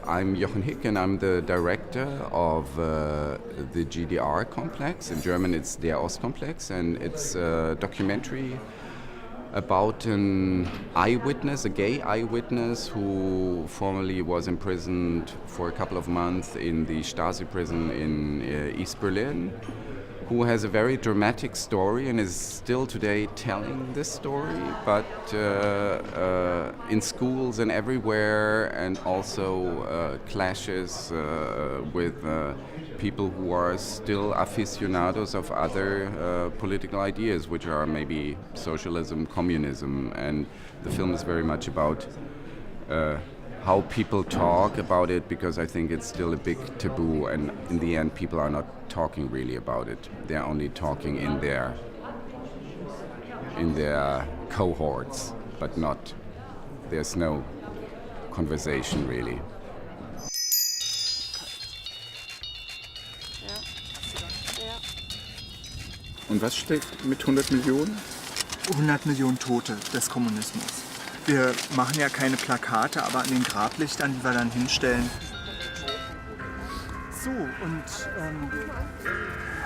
I'm Jochen Hick, and I'm the director of the GDR Complex. In German, it's der Ostkomplex, and it's a documentary about an eyewitness, a gay eyewitness who formerly was imprisoned for a couple of months in the Stasi prison in East Berlin, who has a very dramatic story and is still today telling this story, but in schools and everywhere, and also clashes with people who are still aficionados of other political ideas, which are maybe socialism, communism, and the film is very much about how people talk about it, because I think it's still a big taboo, and in the end people are not talking really about it. They're only talking in their cohorts, but not, there's no conversation really. Und was steht mit 100 Millionen? 100 Millionen Tote des Kommunismus. Wir machen ja keine Plakate, aber an den Grablichtern, die wir dann hinstellen. So, und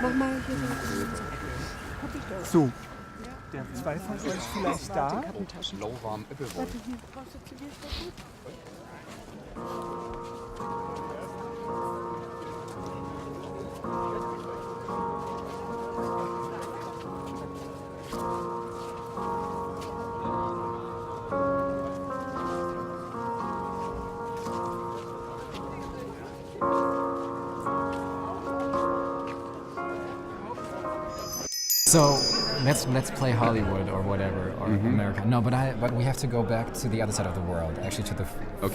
mach mal hier so. Der zwei von euch vielleicht da? Lauwarm Äppelwein. So let's play Hollywood or whatever, or America. No, but we have to go back to the other side of the world, actually to the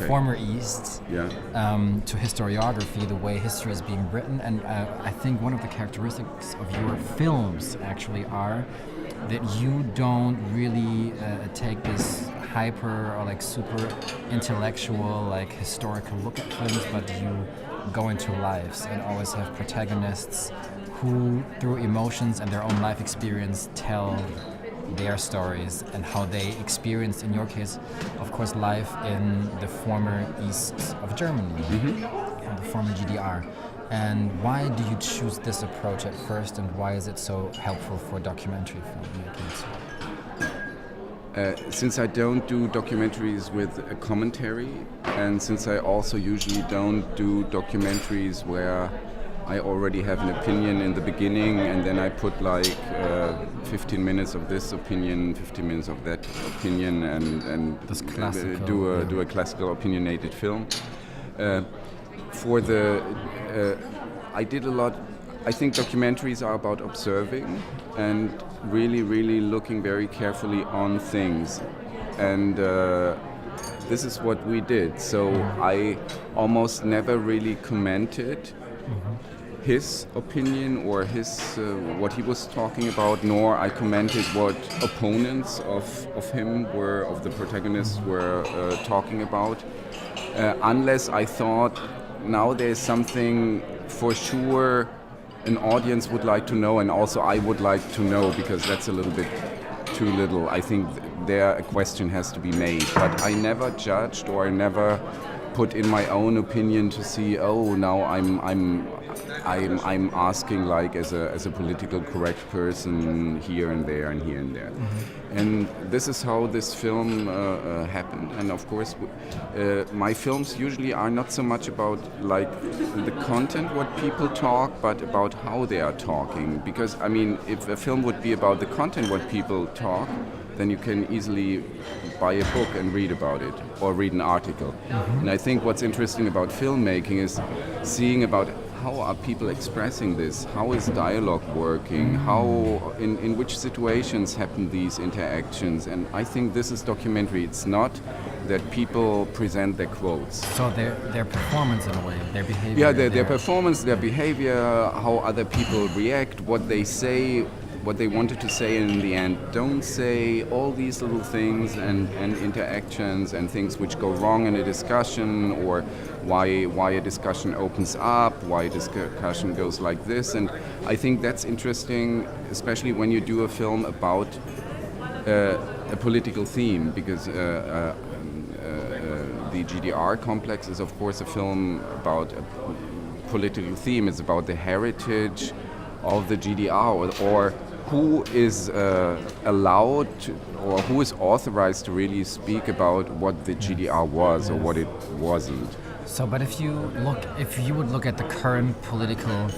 former East, to historiography, the way history is being written. And I think one of the characteristics of your films actually are that you don't really take this hyper or like super intellectual, like historical look at films, but you go into lives and always have protagonists who, through emotions and their own life experience, tell their stories and how they experienced, in your case, of course, life in the former East of Germany, the former GDR. And why do you choose this approach at first, and why is it so helpful for documentary filmmaking? Since I don't do documentaries with a commentary, and since I also usually don't do documentaries where I already have an opinion in the beginning, and then I put like 15 minutes of this opinion, 15 minutes of that opinion, and do a classical opinionated film. I did a lot. I think documentaries are about observing and really looking very carefully on things, and this is what we did. So I almost never really commented his opinion or his what he was talking about, nor I commented what opponents of him were, of the protagonists were talking about, unless I thought now there's something for sure an audience would like to know, and also I would like to know, because that's a little bit too little. I think there a question has to be made, but I never judged, or I never put in my own opinion to see, oh, now I'm asking like as a political correct person here and there and here and there. And this is how this film happened. And of course my films usually are not so much about like the content, what people talk, but about how they are talking. Because I mean, if a film would be about the content, what people talk, then you can easily buy a book and read about it, or read an article. And I think what's interesting about filmmaking is seeing about how are people expressing this, how is dialogue working, how in which situations happen these interactions. And I think this is documentary. It's not that people present their quotes. So their performance in a way, their behavior. Yeah, their performance, their behavior, how other people react, what they say, what they wanted to say, and in the end don't say, all these little things and interactions and things which go wrong in a discussion, or why a discussion opens up, why a discussion goes like this. And I think that's interesting, especially when you do a film about a political theme, because the GDR Complex is, of course, a film about a political theme. It's about the heritage of the GDR, or who is allowed to, or who is authorized to really speak about what the GDR was or what it wasn't. So, but if you would look at the current political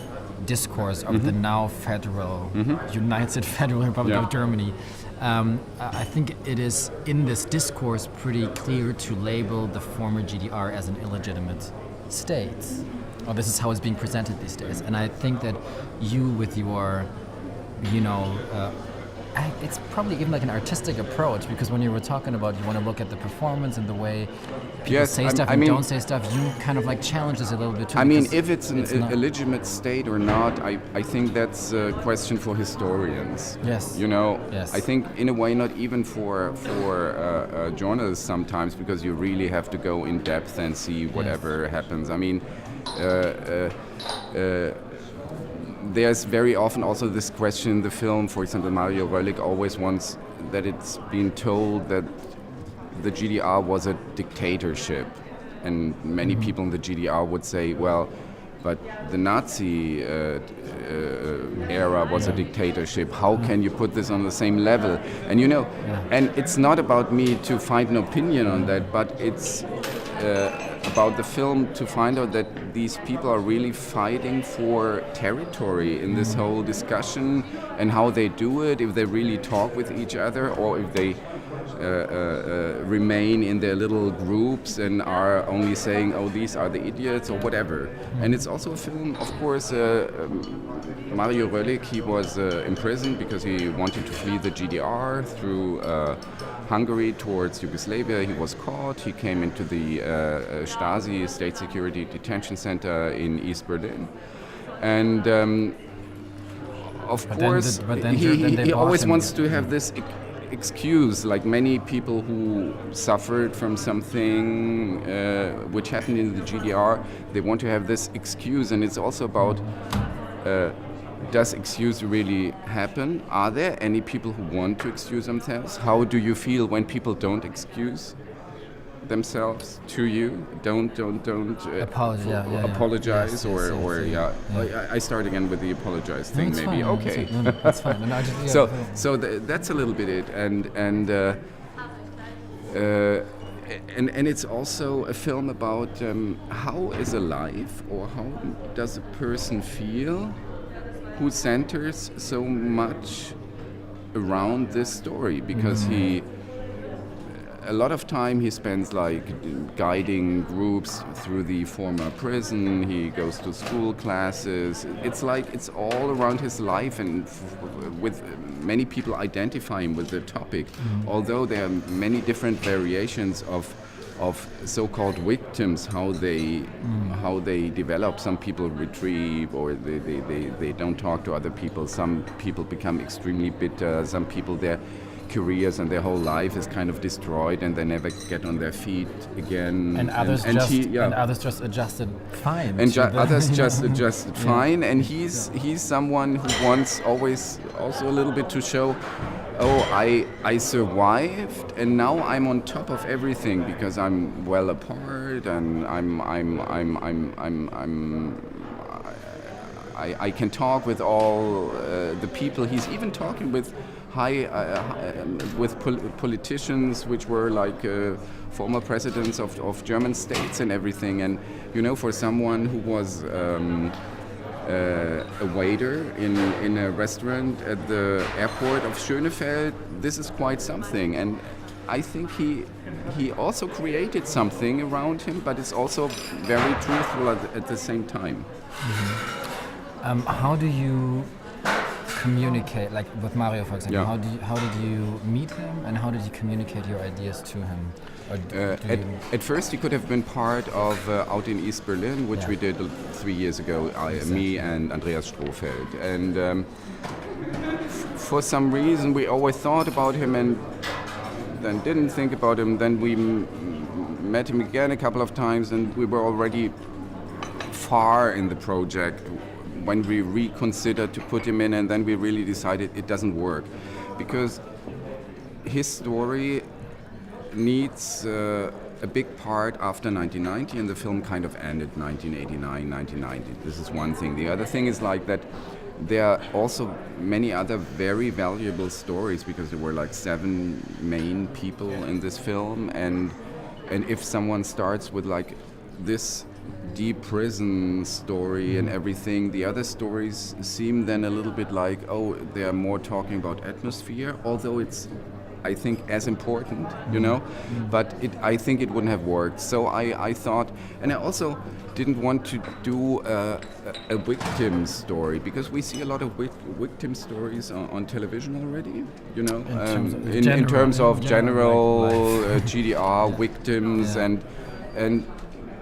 discourse of the now federal, United Federal Republic of Germany, I think it is in this discourse pretty clear to label the former GDR as an illegitimate state. Or this is how it's being presented these days. And I think that you, with your, it's probably even like an artistic approach, because when you were talking about you want to look at the performance and the way people say stuff and don't say stuff, you kind of like challenge this a little bit too. I mean, if it's an illegitimate state or not, I think that's a question for historians. Yes. Yes. I think in a way not even for journalists sometimes, because you really have to go in depth and see whatever happens. I mean, there's very often also this question in the film. For example, Mario Röllig always wants that it's been told that the GDR was a dictatorship, and many people in the GDR would say, well, but the Nazi era was a dictatorship. How can you put this on the same level? And and it's not about me to find an opinion on that, but it's about the film to find out that these people are really fighting for territory in this whole discussion, and how they do it, if they really talk with each other or if they remain in their little groups and are only saying, oh, these are the idiots or whatever. And it's also a film, of course, Mario Röllig, he was imprisoned because he wanted to flee the GDR through Hungary towards Yugoslavia. He was caught. He came into the Stasi State Security Detention Center in East Berlin. And of course, he always wants to have this excuse, like many people who suffered from something which happened in the GDR, they want to have this excuse. And it's also about, does excuse really happen? Are there any people who want to excuse themselves? How do you feel when people don't excuse themselves to you? Don't apologize, I start again with the apologize thing, maybe. Fine. Okay, that's fine. No, just, so that's a little bit it, and it's also a film about how is a life, or how does a person feel who centers so much around this story, because a lot of time he spends like guiding groups through the former prison. He goes to school classes. It's like it's all around his life, and with many people identifying with the topic, although there are many different variations of so-called victims, how they develop. Some people retrieve, or they don't talk to other people. Some people become extremely bitter. Some people, their careers and their whole life is kind of destroyed, and they never get on their feet again. And others others just adjusted fine. And others just adjusted fine. And he's someone who wants always also a little bit to show, oh, I survived, and now I'm on top of everything because I'm well apart, and I can talk with all the people. He's even talking with politicians which were like former presidents of German states and everything. And for someone who was a waiter in a restaurant at the airport of Schönefeld, this is quite something. And I think he also created something around him, but it's also very truthful at the same time. How do you communicate, like with Mario, for example? Yeah. How did you meet him, and how did you communicate your ideas to him? At first, he could have been part of Out in East Berlin, which we did 3 years ago, me and Andreas Strohfeld. And for some reason, we always thought about him and then didn't think about him. Then we met him again a couple of times, and we were already far in the project when we reconsidered to put him in, and then we really decided it doesn't work, because his story needs a big part after 1990, and the film kind of ended 1989, 1990. This is one thing. The other thing is like that there are also many other very valuable stories, because there were like 7 main people in this film, and if someone starts with like this deep prison story and everything, the other stories seem then a little bit like, oh, they are more talking about atmosphere, although it's, I think, as important, you know, but I think it wouldn't have worked. So I thought, and I also didn't want to do a victim story, because we see a lot of victim stories on television already, you know, in terms of general GDR victims, and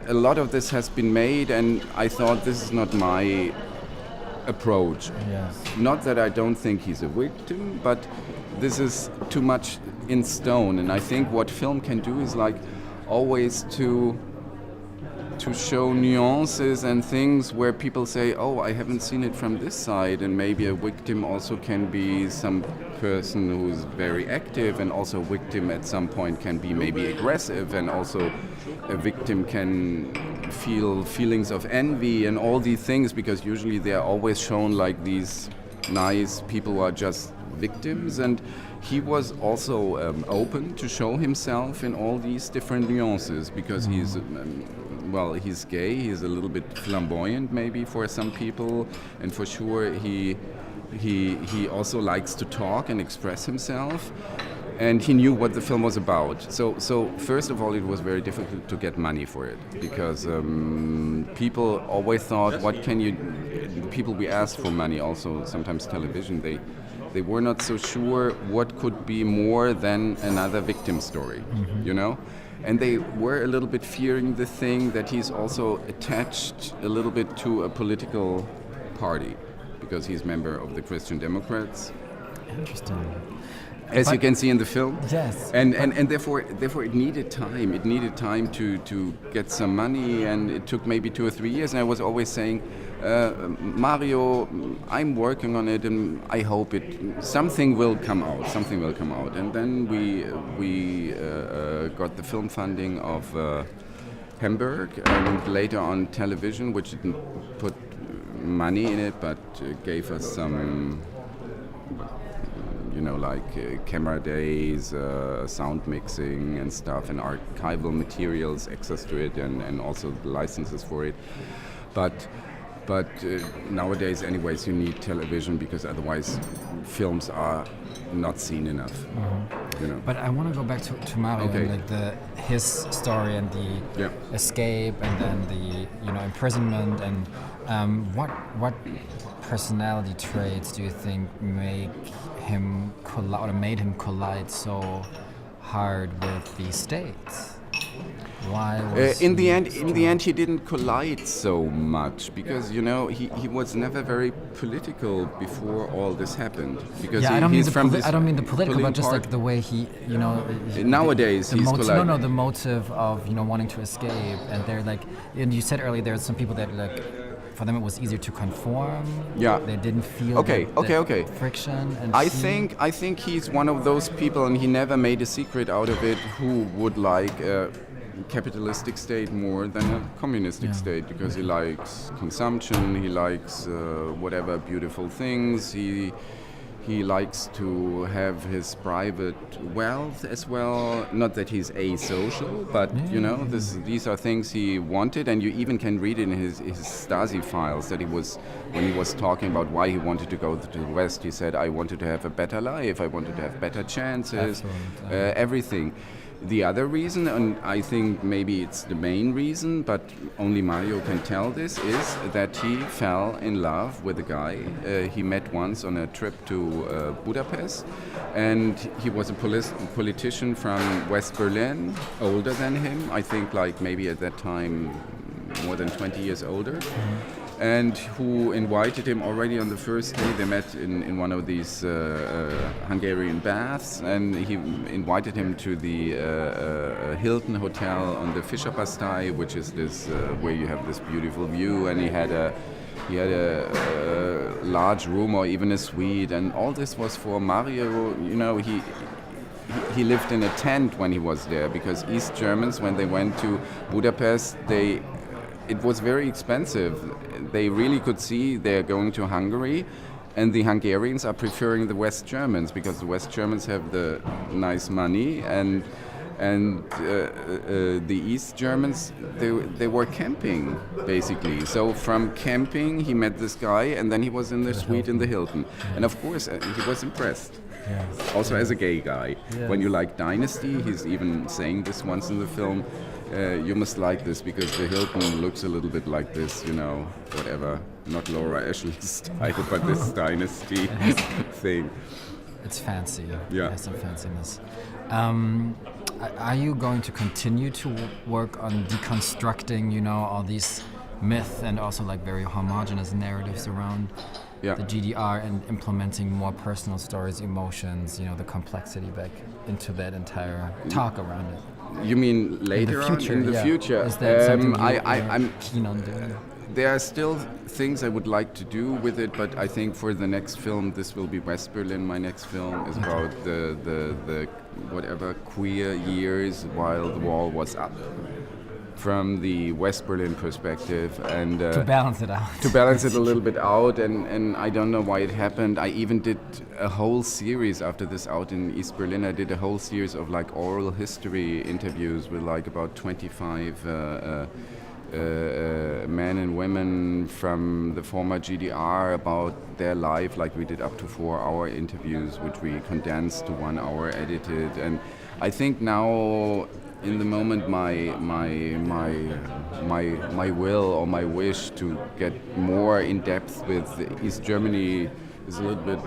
a lot of this has been made, and I thought this is not my approach. Yes. Not that I don't think he's a victim, but this is too much in stone, and I think what film can do is like always to show nuances and things where people say, oh, I haven't seen it from this side, and maybe a victim also can be some person who's very active, and also a victim at some point can be maybe aggressive, and also a victim can feel feelings of envy and all these things, because usually they are always shown like these nice people who are just victims, and he was also open to show himself in all these different nuances, because he's he's gay, he's a little bit flamboyant maybe for some people, and for sure he also likes to talk and express himself, and he knew what the film was about. So first of all, it was very difficult to get money for it, because people always thought, people we asked for money, also sometimes television, they were not so sure what could be more than another victim story, you know? And they were a little bit fearing the thing that he's also attached a little bit to a political party, because he's member of the Christian Democrats. Interesting. As you can see in the film. Yes. And therefore it needed time. It needed time to get some money, and it took maybe 2 or 3 years. And I was always saying, Mario, I'm working on it, and I hope something will come out. Something will come out. And then we got the film funding of Hamburg, and later on television, which didn't put money in it, but gave us some, you know, like camera days, sound mixing and stuff, and archival materials, access to it, and also licenses for it. But nowadays, anyways, you need television, because otherwise films are not seen enough. You know. But I want to go back to Mario, Okay. and like his story and the escape, and then the imprisonment, and what personality traits do you think made him collide so hard with the state? Why was in the end, he didn't collide so much, because he was never very political before all this happened. Because I don't mean the political, but just like the way he nowadays he's colliding. No, the motive of wanting to escape, and they're like, and you said earlier, there's some people that like, for them it was easier to conform. Yeah, they didn't feel okay. friction. And I think he's one of those people, and he never made a secret out of it, who would like a capitalistic state more than a communistic state, because he likes consumption, he likes whatever beautiful things, he likes to have his private wealth as well. Not that he's asocial, but these are things he wanted, and you even can read in his Stasi files that when he was talking about why he wanted to go to the West, he said, I wanted to have a better life, I wanted to have better chances, everything. The other reason, and I think maybe it's the main reason, but only Mario can tell this, is that he fell in love with a guy he met once on a trip to Budapest, and he was a politician from Westberlin, older than him, I think like maybe at that time more than 20 years older. And who invited him already on the first day. They met in one of these Hungarian baths, and he invited him to the Hilton Hotel on the Fischerpastei, which is this where you have this beautiful view, and he had a large room or even a suite, and all this was for Mario. he lived in a tent when he was there, because East Germans, when they went to Budapest, it was very expensive. They really could see they're going to Hungary, and the Hungarians are preferring the West Germans because the West Germans have the nice money, and the East Germans, they were camping basically. So from camping he met this guy, and then he was in the suite in the Hilton, and of course he was impressed. Yes. Also as a gay guy. Yes. When you like Dynasty, he's even saying this once in the film, you must like this because the Hilton looks a little bit like this, you know, whatever. Not Laura Ashley's style, but this Dynasty thing. It's fancy. Yeah. It has some fanciness. Are you going to continue to work on deconstructing, you know, all these myths and also like very homogenous narratives around the GDR and implementing more personal stories, emotions, you know, the complexity back into that entire talk around it? You mean later on in the future? Is that something I'm keen on doing? There are still things I would like to do with it, but I think for the next film, this will be Westberlin. My next film is about the whatever queer years while the wall was up, from the Westberlin perspective, and to balance it out. To balance it a little bit out, and I don't know why it happened. I even did a whole series after this out in East Berlin. I did a whole series of like oral history interviews with like about 25 men and women from the former GDR about their life. Like we did up to 4-hour interviews, which we condensed to 1 hour, edited. And I think now, in the moment, my will or my wish to get more in depth with East Germany is a little bit.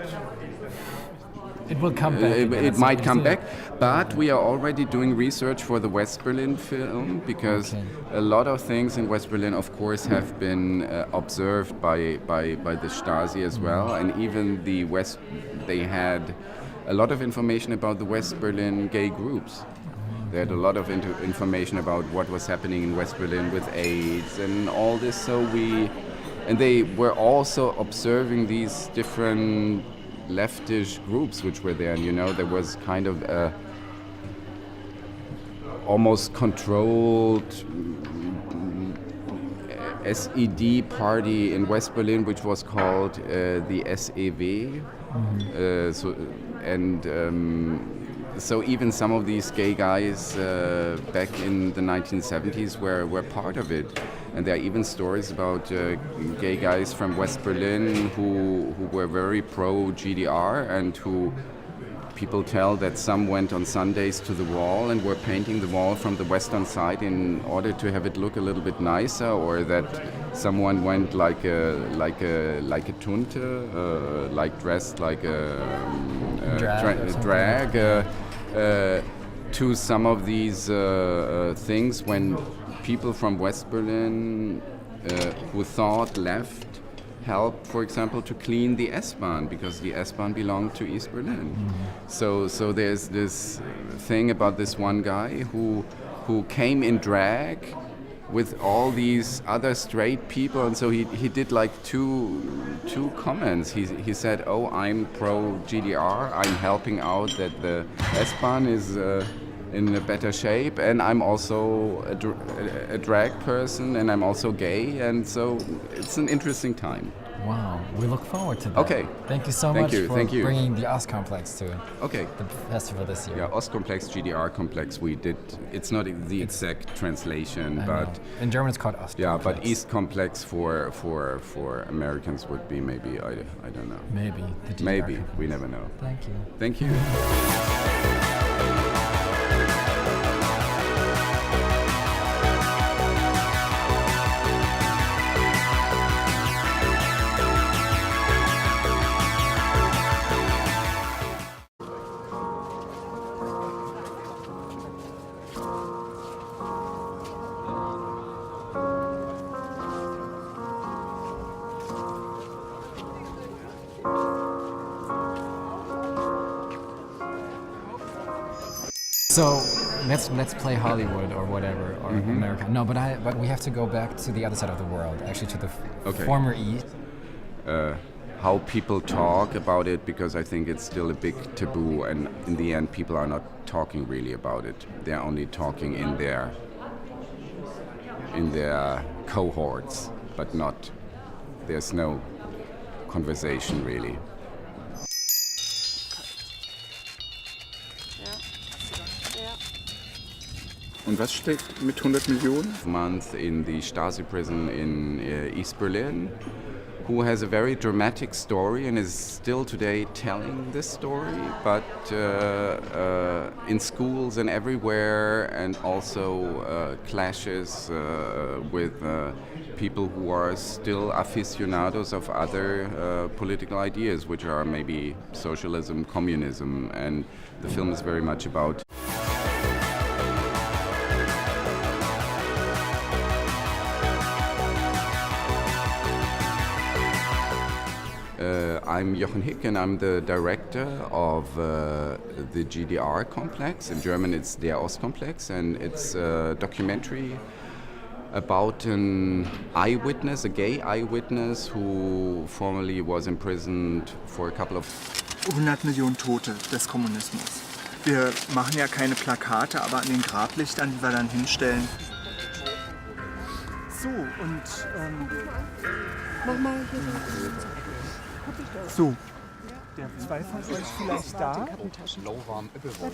It will come back. It might come back, but we are already doing research for the Westberlin film, because a lot of things in Westberlin, of course, have been observed by the Stasi as well, and even they had a lot of information about the Westberlin gay groups. They had a lot of information about what was happening in Westberlin with AIDS and all this. And they were also observing these different leftish groups which were there, and you know, there was kind of a almost controlled SED party in West-Berlin, which was called the SEV. So even some of these gay guys back in the 1970s were part of it. And there are even stories about gay guys from West-Berlin who were very pro-GDR, and who people tell that some went on Sundays to the wall and were painting the wall from the western side in order to have it look a little bit nicer, or that someone went like a tunte, like dressed like a drag to some of these things, when people from West-Berlin who thought left helped, for example, to clean the S-Bahn, because the S-Bahn belonged to East Berlin. So there's this thing about this one guy who came in drag with all these other straight people, and so he did like two comments. He said, "Oh, I'm pro GDR. I'm helping out that the S-Bahn is in a better shape, and I'm also a drag person, and I'm also gay," and so it's an interesting time. Wow, we look forward to that. Okay. Thank you so much for Thank you. bringing the Ost Complex to the festival this year. Yeah, Ost Complex, GDR Complex. We did. It's not the exact translation, but in German it's called Ost. Yeah, Complex. but East Complex for Americans would be maybe I don't know. Maybe the GDR Maybe Complex. we never know. Thank you. Thank you. So let's play Hollywood or whatever, or America. No, but we have to go back to the other side of the world, actually to the former East. how people talk about it, because I think it's still a big taboo, and in the end people are not talking really about it. They're only talking in their cohorts, but there's no conversation really. Und was steht mit 100 Millionen? Month in the Stasi prison in East Berlin, who has a very dramatic story and is still today telling this story, but in schools and everywhere, and also clashes with people who are still aficionados of other political ideas, which are maybe socialism, communism, and the film is very much about I'm Jochen Hick, and I'm the director of the GDR Complex. In German it's der Complex, and it's a documentary about an eyewitness, a gay eyewitness who formerly was imprisoned for a couple of 100 Millionen Tote des Kommunismus. Wir machen ja keine Plakate, aber an den Grablichtern, die wir dann hinstellen. So, und Mach mal hier. so, der zwei von euch vielleicht da? Lauwarm Ippelwolf.